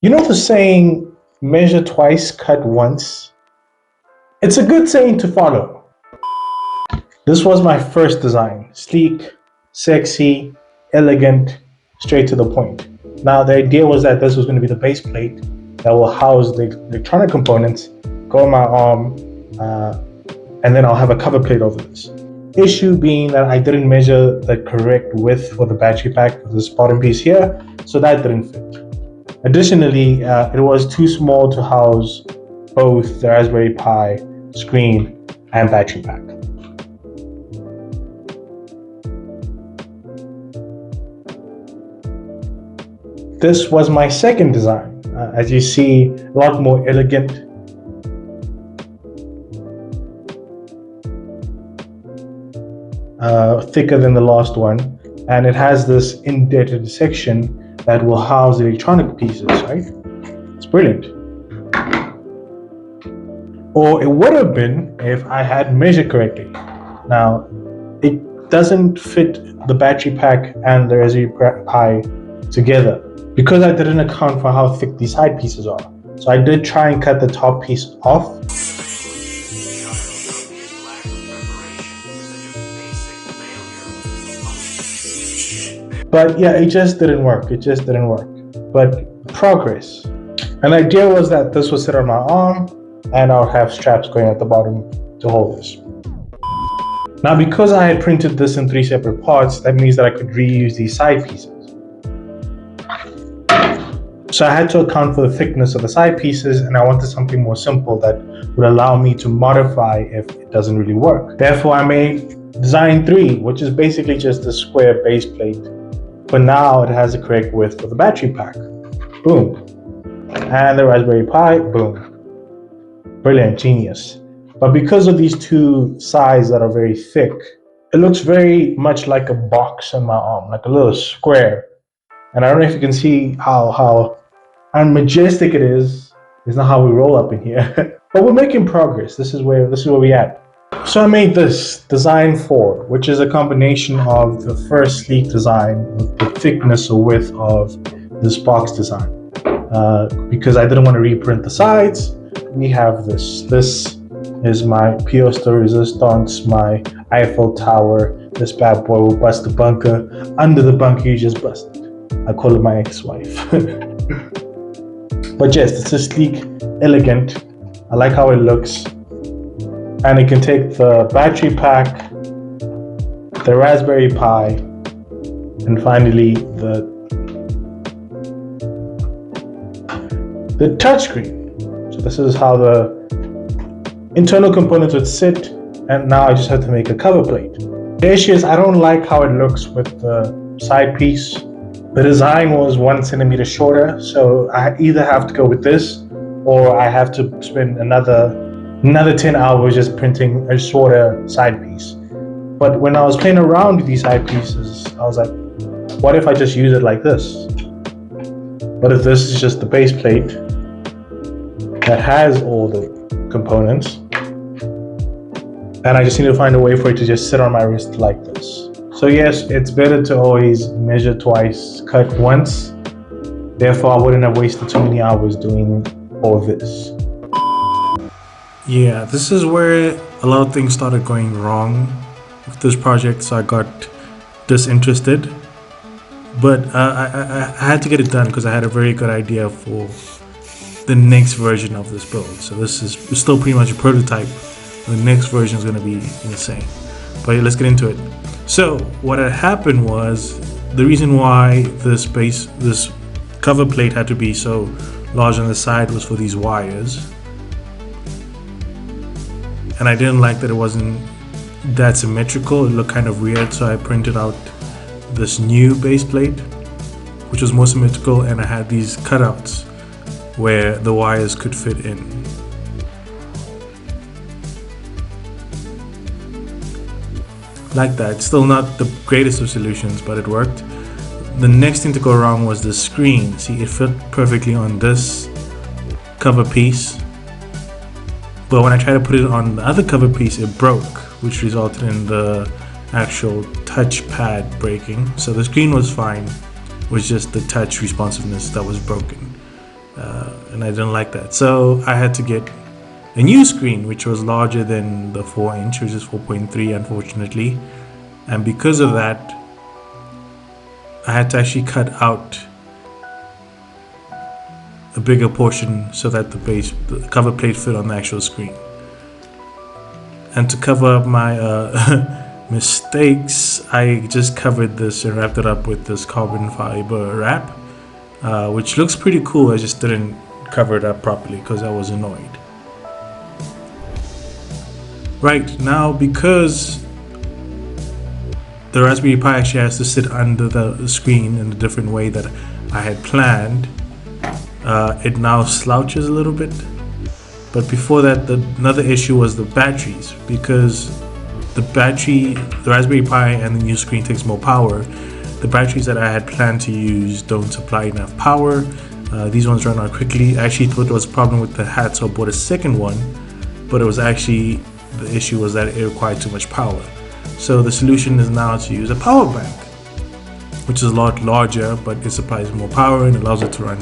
You know the saying, measure twice, cut once? It's a good saying to follow. This was my first design. Sleek, sexy, elegant, straight to the point. Now the idea was that this was going to be the base plate that will house the electronic components, go on my arm, and then I'll have a cover plate over this. Issue being that I didn't measure the correct width for the battery pack of this bottom piece here, so that didn't fit. Additionally, it was too small to house both the Raspberry Pi screen and battery pack. This was my second design. As you see, a lot more elegant. Thicker than the last one, and it has this indented section that will house the electronic pieces, right? It's brilliant. Or it would have been if I had measured correctly. Now, it doesn't fit the battery pack and the Raspberry Pi together because I didn't account for how thick these side pieces are. So I did try and cut the top piece off. But yeah, it just didn't work. But progress. An idea was that this would sit on my arm and I'll have straps going at the bottom to hold this. Now, because I had printed this in 3 separate parts, that means that I could reuse these side pieces. So I had to account for the thickness of the side pieces, and I wanted something more simple that would allow me to modify if it doesn't really work. Therefore, I made design 3, which is basically just a square base plate. But now it has the correct width for the battery pack. Boom. And the Raspberry Pi, boom. Brilliant, genius. But because of these two sides that are very thick, it looks very much like a box on my arm, like a little square. And I don't know if you can see how majestic it is. It's not how we roll up in here. But we're making progress. This is where we at. So I made this design 4, which is a combination of the first sleek design with the thickness or width of this box design. Because I didn't want to reprint the sides, we have this. This is my Piostor Resistance, my Eiffel Tower. This bad boy will bust the bunker. Under the bunker you just busted. I call it my ex-wife. But yes, it's a sleek, elegant. I like how it looks. And it can take the battery pack, the Raspberry Pi, and finally the touchscreen. So this is how the internal components would sit, and now I just have to make a cover plate. The issue is I don't like how it looks with the side piece. The design was 1 centimeter shorter, so I either have to go with this or I have to spend another 10 hours just printing a shorter side piece. But when I was playing around with these side pieces, I was like, what if I just use it like this? What if this is just the base plate that has all the components, and I just need to find a way for it to just sit on my wrist like this? So yes, it's better to always measure twice, cut once. Therefore, I wouldn't have wasted so many hours doing all this. Yeah, this is where a lot of things started going wrong with this project, so I got disinterested. But I had to get it done because I had a very good idea for the next version of this build. So this is still pretty much a prototype. The next version is going to be insane. But let's get into it. So what had happened was, the reason why this cover plate had to be so large on the side was for these wires. And I didn't like that it wasn't that symmetrical. It looked kind of weird, so I printed out this new base plate, which was more symmetrical, and I had these cutouts where the wires could fit in. Like that. Still not the greatest of solutions, but it worked. The next thing to go wrong was the screen. See, it fit perfectly on this cover piece. But when I tried to put it on the other cover piece, it broke, which resulted in the actual touchpad breaking. So the screen was fine, it was just the touch responsiveness that was broken. and I didn't like that. So I had to get a new screen, which was larger than the 4-inch, which is 4.3, unfortunately. And because of that, I had to actually cut out a bigger portion so that the cover plate fit on the actual screen. And to cover up my mistakes, I just covered this and wrapped it up with this carbon fiber wrap, which looks pretty cool. I just didn't cover it up properly because I was annoyed. Right, now because the Raspberry Pi actually has to sit under the screen in a different way that I had planned, it now slouches a little bit. But before that, another issue was the batteries, because the Raspberry Pi and the new screen takes more power. The batteries that I had planned to use don't supply enough power. These ones run out quickly. I actually thought there was a problem with the hat, so I bought a second one, but it was actually, the issue was that it required too much power. So the solution is now to use a power bank, which is a lot larger, but it supplies more power and allows it to run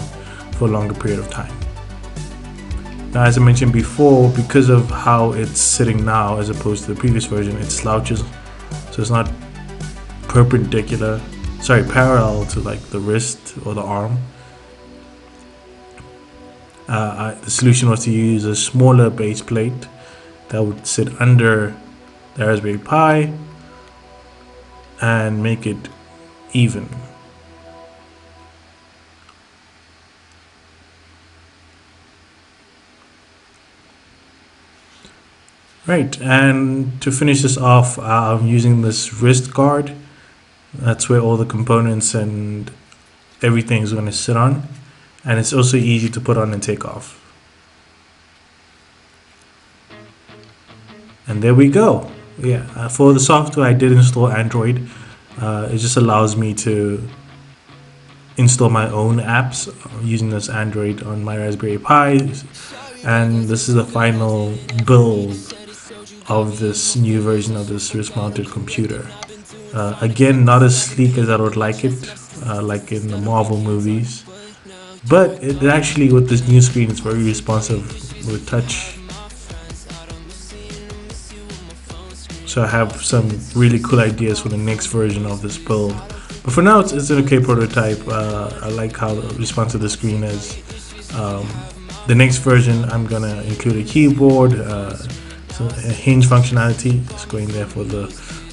for a longer period of time. Now, as I mentioned before, because of how it's sitting now as opposed to the previous version, it slouches, so it's not parallel to like the wrist or the arm. The solution was to use a smaller base plate that would sit under the Raspberry Pi and make it even. Right, and to finish this off, I'm using this wrist guard. That's where all the components and everything is going to sit on, and it's also easy to put on and take off. And there we go. Yeah, for the software, I did install Android. It just allows me to install my own apps using this Android on my Raspberry Pi, and this is the final build of this new version of this wrist-mounted computer. Again, not as sleek as I would like it, like in the Marvel movies, but it actually, with this new screen, it's very responsive with touch. So I have some really cool ideas for the next version of this build, but for now it's an okay prototype. I like how responsive the screen is. The next version, I'm gonna include a keyboard, so a hinge functionality. It's going there for the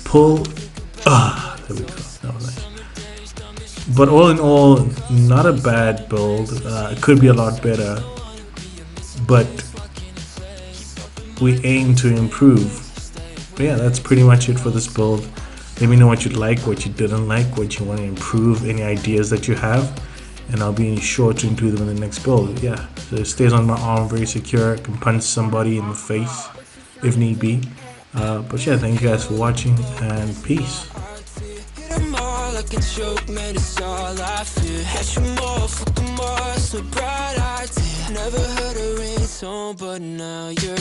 pull. There we go. That was nice. But all in all, not a bad build. It could be a lot better, but we aim to improve. But yeah, that's pretty much it for this build. Let me know what you like, what you didn't like, what you want to improve, any ideas that you have, and I'll be sure to include them in the next build. Yeah, so it stays on my arm, very secure. I can punch somebody in the face if need be. But yeah, thank you guys for watching, and peace. Like a joke, man, it's all I fear. Had you more, fuck them all, so bright idea. Never heard a ringtone, but now you're